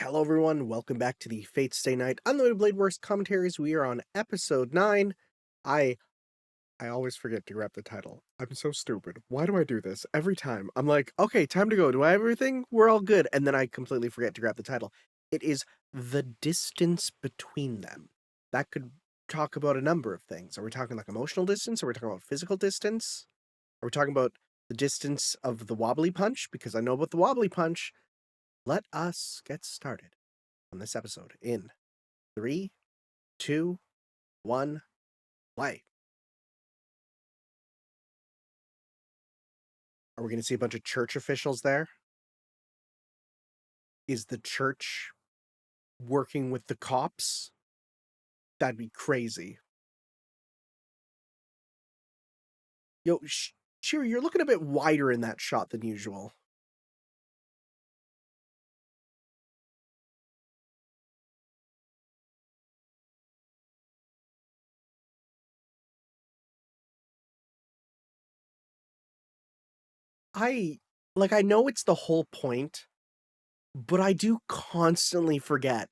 Hello, everyone. Welcome back to the Fate Stay Night Unlimited Blade Works commentaries. We are on episode 9. I I always forget to grab the title. I'm so stupid. Why do I do this every time? I'm like, okay, time to go. Do I have everything? We're all good. And then I completely forget to grab the title. It is The Distance Between Them. That could talk about a number of things. Are we talking like emotional distance? Are we talking about physical distance? Are we talking about the distance of the wobbly punch? Because I know about the wobbly punch. Let us get started on this episode in 3, 2, 1, play. Are we going to see a bunch of church officials there? Is the church working with the cops? That'd be crazy. Yo, Shiri, you're looking a bit wider in that shot than usual. I know it's the whole point, but I do constantly forget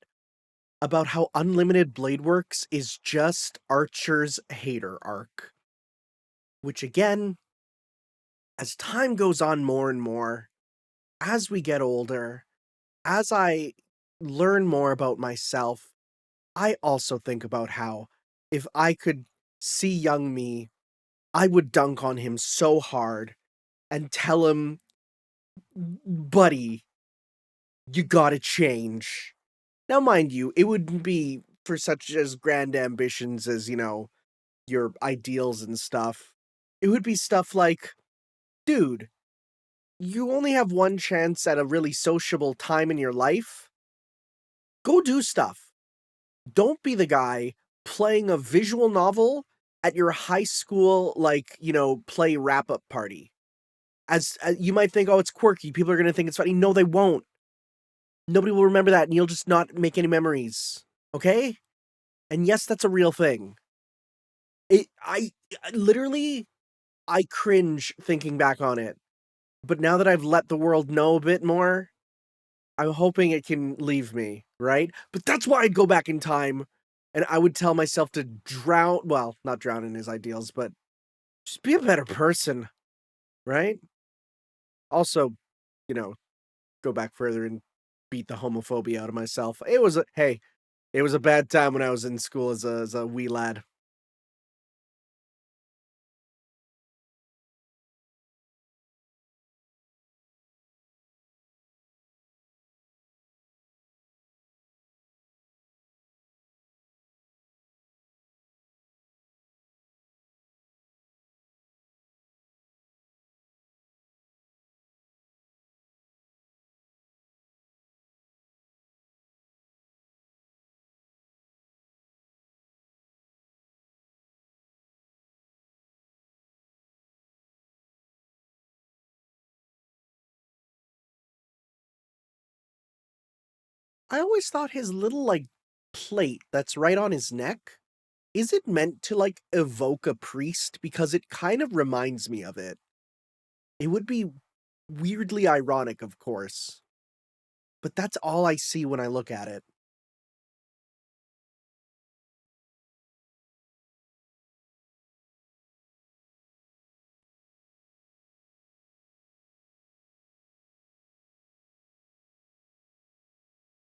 about how Unlimited Blade Works is just Archer's hater arc. Which again, as time goes on more and more, as we get older, as I learn more about myself, I also think about how if I could see young me, I would dunk on him so hard and tell him, buddy, you gotta change. Now, mind you, it wouldn't be for such as grand ambitions as, your ideals and stuff. It would be stuff like, dude, you only have one chance at a really sociable time in your life. Go do stuff. Don't be the guy playing a visual novel at your high school, play wrap-up party. As you might think, oh, it's quirky. People are going to think it's funny. No, they won't. Nobody will remember that, and you'll just not make any memories. Okay? And yes, that's a real thing. I literally, I cringe thinking back on it. But now that I've let the world know a bit more, I'm hoping it can leave me, right? But that's why I'd go back in time and I would tell myself to not drown in his ideals, but just be a better person, right? Also, you know, go back further and beat the homophobia out of myself. It was a bad time when I was in school as a wee lad. I always thought his little plate that's right on his neck, is it meant to evoke a priest? Because it kind of reminds me of it. It would be weirdly ironic, of course, but that's all I see when I look at it.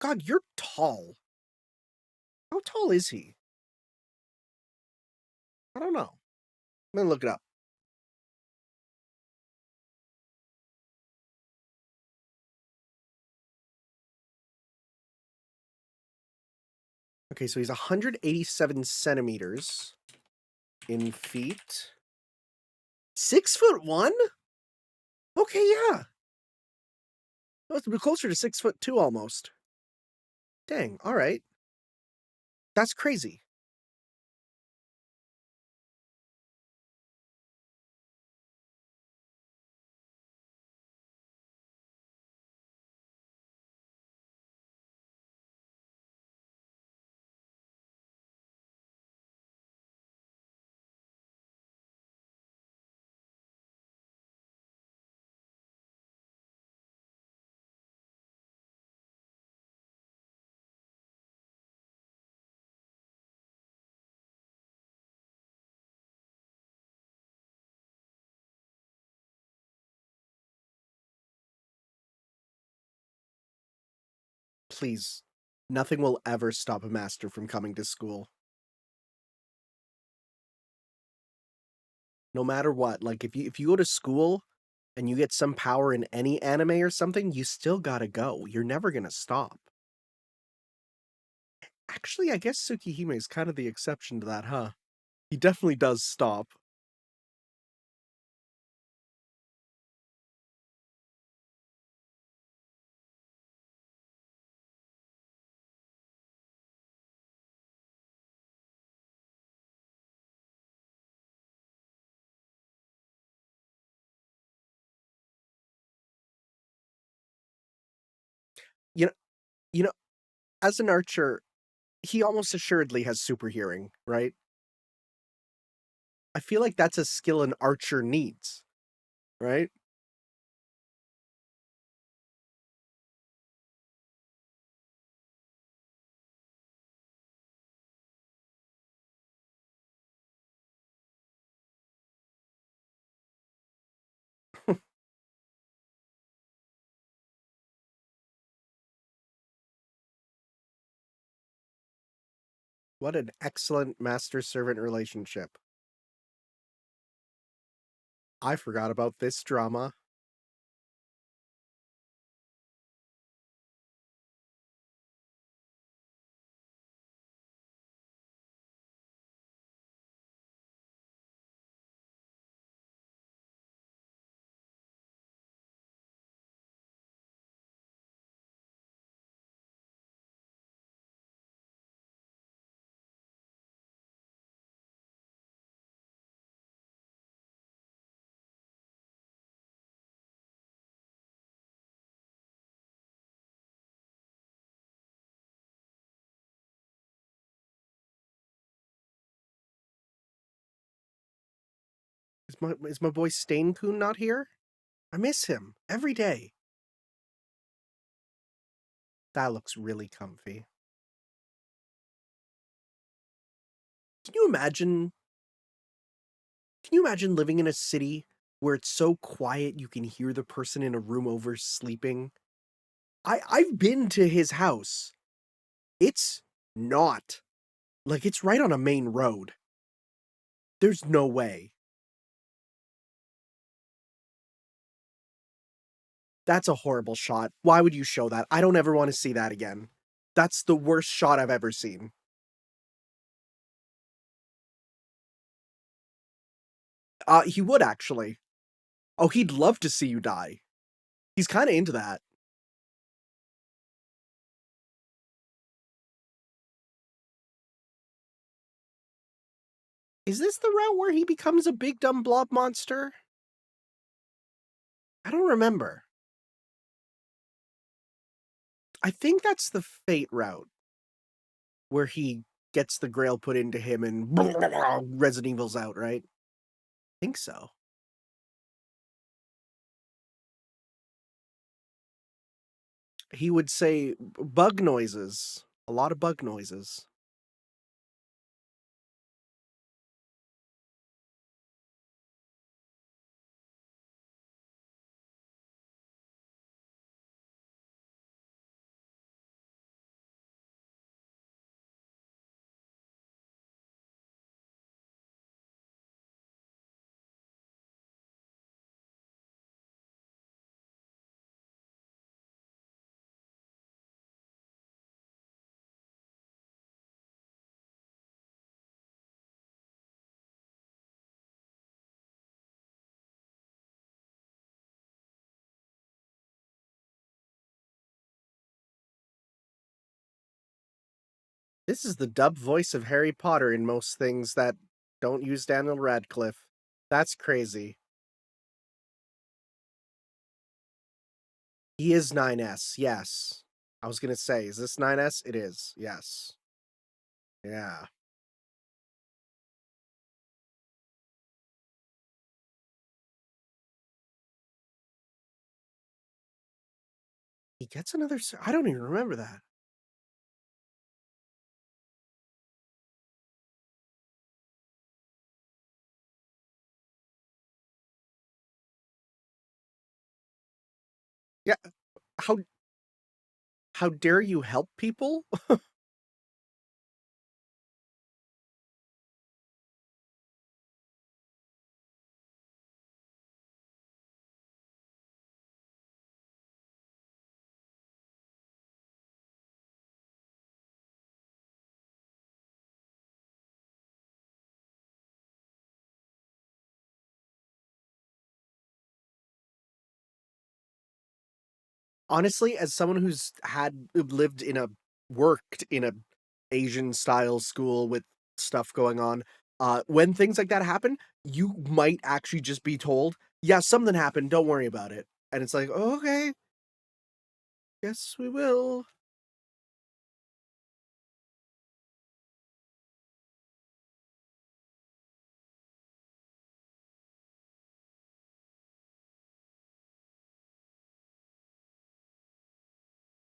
God, you're tall. How tall is he? I don't know. I'm gonna look it up. Okay, so he's 187 centimeters in feet. 6'1"? Okay, yeah. That's be closer to 6'2" almost. Dang, alright. That's crazy. Please, nothing will ever stop a master from coming to school. No matter what, like, if you go to school and you get some power in any anime or something, you still gotta go. You're never gonna stop. Actually, I guess Tsukihime is kind of the exception to that, huh? He definitely does stop. You know you know, as an archer, he almost assuredly has super hearing, right? I feel like that's a skill an archer needs, right? What an excellent master-servant relationship. I forgot about this drama. Is my boy Stain-kun not here? I miss him every day. That looks really comfy. Can you imagine can you imagine living in a city where it's so quiet you can hear the person in a room over sleeping? I've been to his house. It's not. Like, it's right on a main road. There's no way. That's a horrible shot. Why would you show that? I don't ever wanna see that again. That's the worst shot I've ever seen. He would actually. Oh, he'd love to see you die. He's kinda into that. Is this the route where he becomes a big dumb blob monster? I don't remember. I think that's the Fate route, where he gets the Grail put into him and Resident Evil's out, right? Think so. He would say bug noises, a lot of bug noises. This is the dub voice of Harry Potter in most things that don't use Daniel Radcliffe. That's crazy. He is 9S, yes. I was gonna say, is this 9S? It is, yes. Yeah. He gets another I don't even remember that. Yeah, how How dare you help people? Honestly, as someone lived in a worked in a Asian style school with stuff going on, when things like that happen, you might actually just be told, "Yeah, something happened, don't worry about it." And it's like, "Okay, guess we will."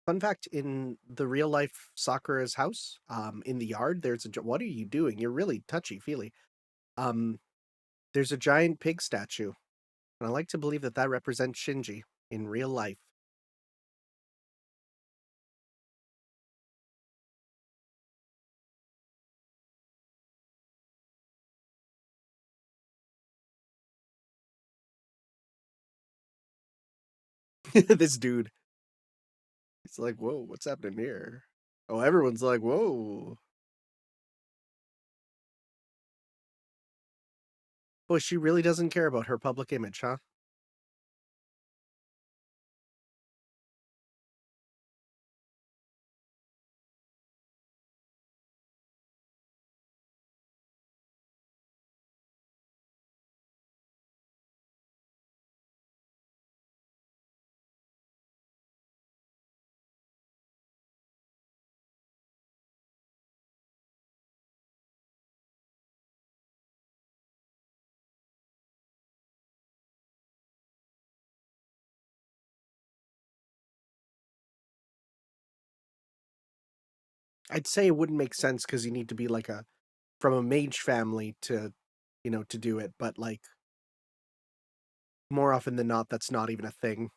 Fun fact, in the real life Sakura's house, in the yard, there's a gi what are you doing? You're really touchy-feely. Um, there's a giant pig statue, and I like to believe that that represents Shinji in real life. This dude, he's like, "Whoa, what's happening here?" Oh, everyone's like, "Whoa." Boy, she really doesn't care about her public image, huh? I'd say it wouldn't make sense because you need to be like a from a mage family to, to do it, but like more often than not, that's not even a thing.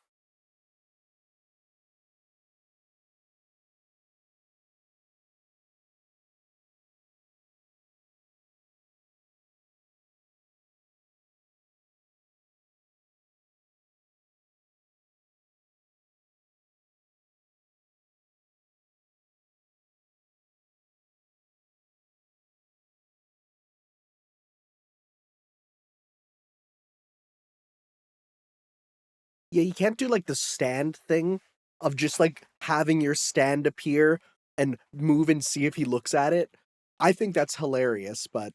Yeah, you can't do like the stand thing of just like having your stand appear and move and see if he looks at it. I think that's hilarious, but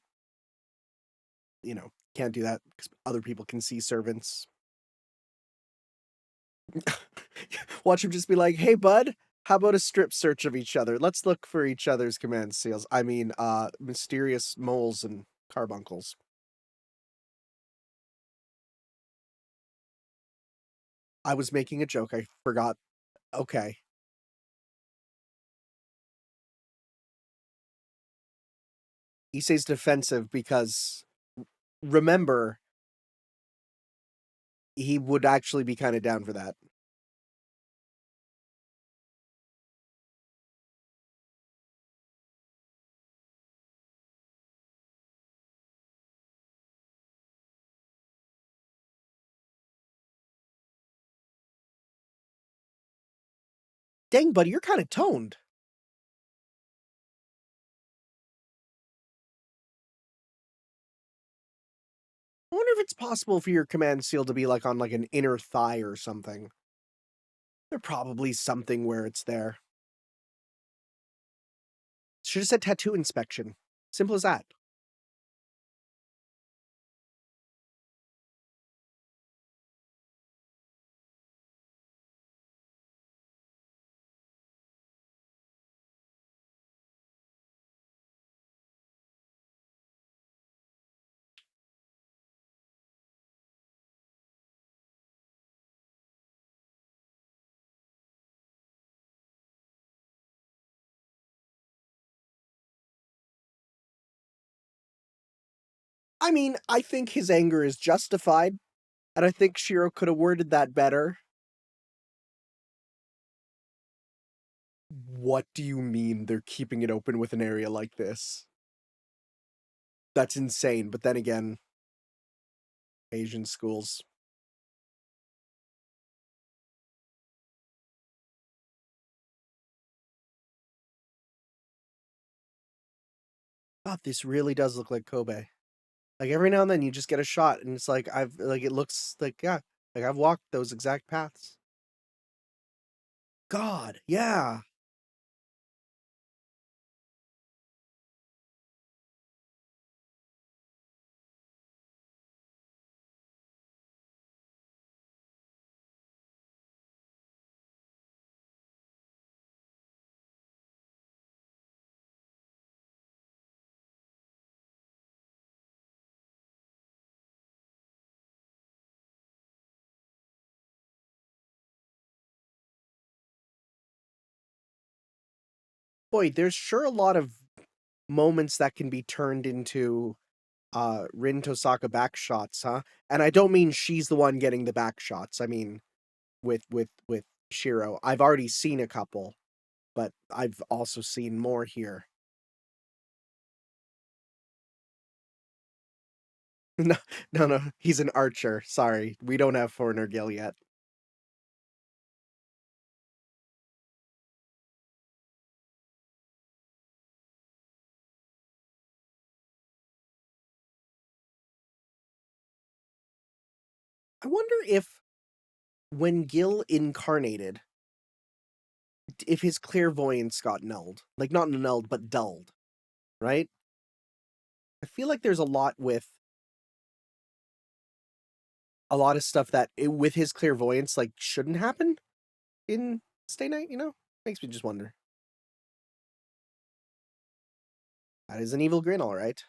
can't do that because other people can see servants. Watch him just be like, "Hey, bud, how about a strip search of each other? Let's look for each other's command seals. I mean, mysterious moles and carbuncles." I was making a joke. I forgot. Okay. Issei's defensive because remember, he would actually be kind of down for that. Dang, buddy, you're kind of toned. I wonder if it's possible for your command seal to be like on like an inner thigh or something. There's probably something where it's there. Should have said tattoo inspection. Simple as that. I mean, I think his anger is justified, and I think Shiro could have worded that better. What do you mean they're keeping it open with an area like this? That's insane, but then again, Asian schools. God, this really does look like Kobe. Like, every now and then you just get a shot, and it's like, it looks like, yeah, like, I've walked those exact paths. God, yeah. Boy, there's sure a lot of moments that can be turned into, Rin Tosaka back shots, huh? And I don't mean she's the one getting the back shots, I mean, with Shiro. I've already seen a couple, but I've also seen more here. No, no, he's an archer, sorry, we don't have Foreigner Gil yet. I wonder if when Gil incarnated, if his clairvoyance got nulled. Like, not nulled, but dulled, right? I feel like there's a lot of stuff that with his clairvoyance, like, shouldn't happen in Stay Night, you know? Makes me just wonder. That is an evil grin, all right.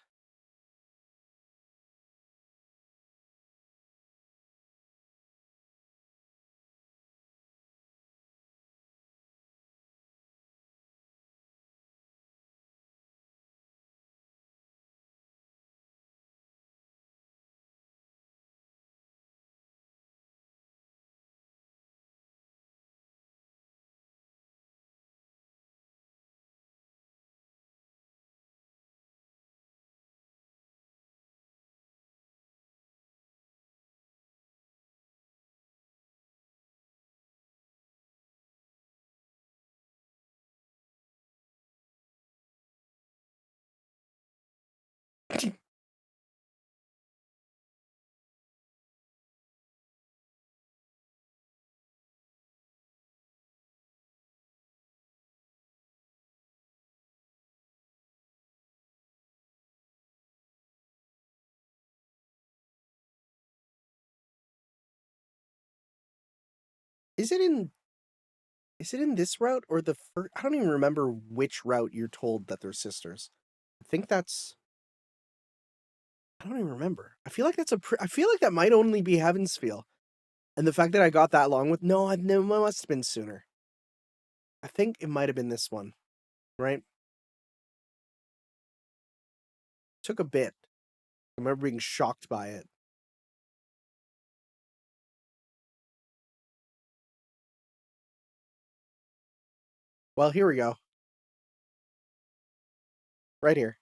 Is it in is it in this route or the first? I don't even remember which route you're told that they're sisters. I think that's I don't even remember. I feel like I feel like that might only be Heaven's Feel. And the fact that I got that long with no, it must have been sooner. I think it might have been this one, right? Took a bit. I remember being shocked by it. Well, here we go. Right here.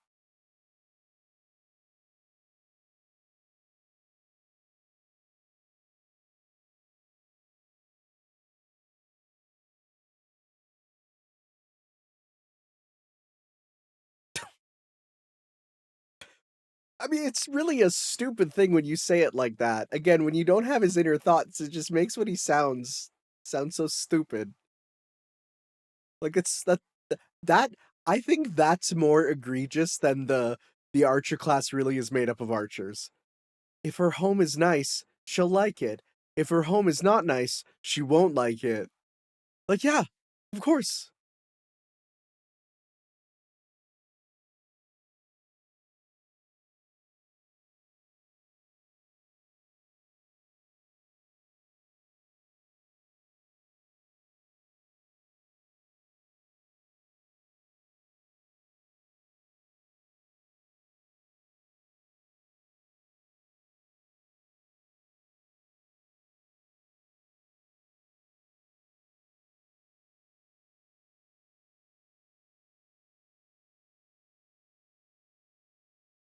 I mean, it's really a stupid thing when you say it like that. Again, when you don't have his inner thoughts, it just makes what he sound so stupid. Like it's that I think that's more egregious than the archer class really is made up of archers. If her home is nice, she'll like it. If her home is not nice, she won't like it. Like, yeah, of course.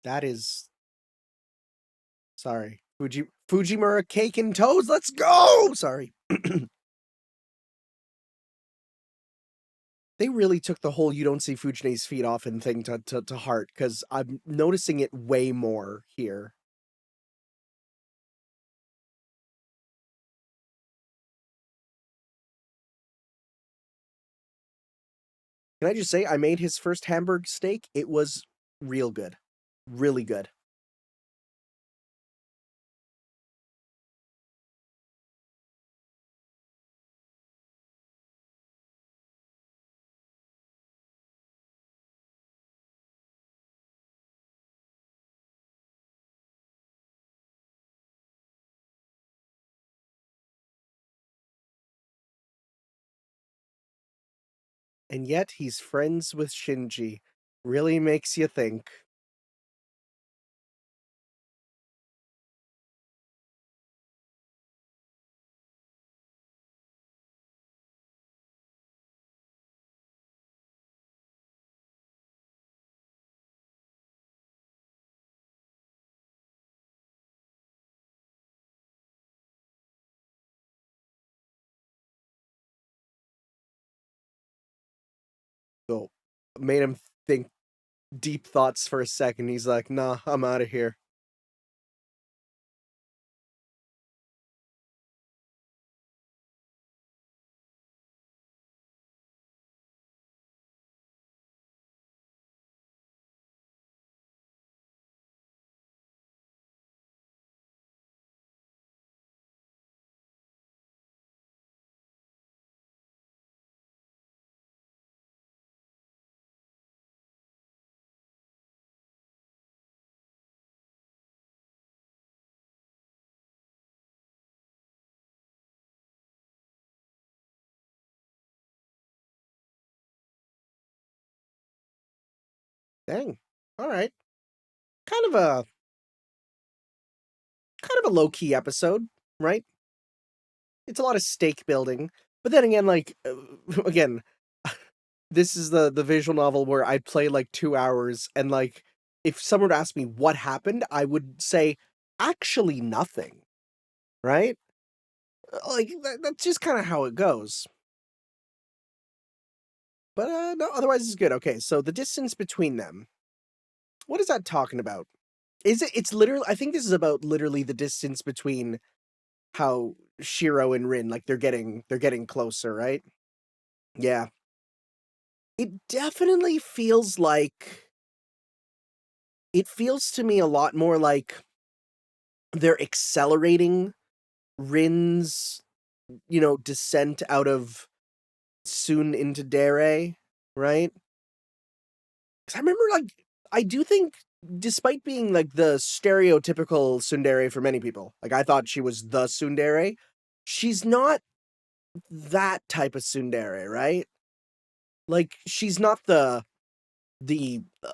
That is sorry. Fujimura cake and toes, let's go! Sorry. They really took the whole "you don't see Fujine's feet often" thing to heart, because 'cause I'm noticing it way more here. Can I just say, I made his first Hamburg steak, it was real good. Really good. And yet he's friends with Shinji. Really makes you think. So, made him think deep thoughts for a second, he's like, "Nah, I'm outta here." Dang. Alright. Kind of a kind of a low-key episode, right? It's a lot of stake building, but then again, like, again, this is the visual novel where I'd play, like, 2 hours, and, like, if someone would ask me what happened, I would say, "Actually nothing," right? Like, that's just kinda how it goes. But, no, otherwise it's good. Okay, so the distance between them, what is that talking about? It's literally I think this is about literally the distance between how Shiro and Rin, like, they're getting closer, right? Yeah. It definitely feels like it feels to me a lot more like they're accelerating Rin's, descent out of Soon into Dere, right? 'Cause I remember, like, I do think despite being, like, the stereotypical tsundere for many people, like, I thought she was the tsundere, she's not that type of tsundere, right? Like, she's not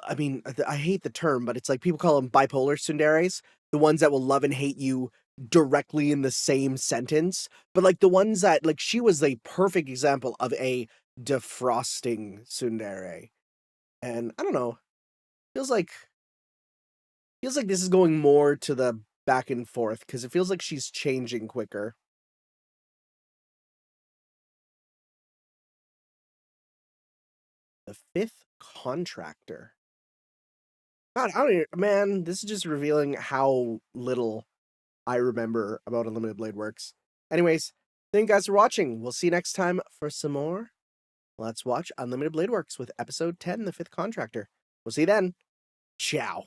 I mean, I hate the term, but it's like people call them bipolar tsunderes, the ones that will love and hate you directly in the same sentence, but, like, the ones that like, she was a perfect example of a defrosting tsundere, and I don't know, feels like feels like this is going more to the back and forth because it feels like she's changing quicker. The 5th contractor. God, I don't even man, this is just revealing how little I remember about Unlimited Blade Works. Anyways, thank you guys for watching. We'll see you next time for some more Let's Watch Unlimited Blade Works with episode 10, The 5th Contractor. We'll see you then. Ciao.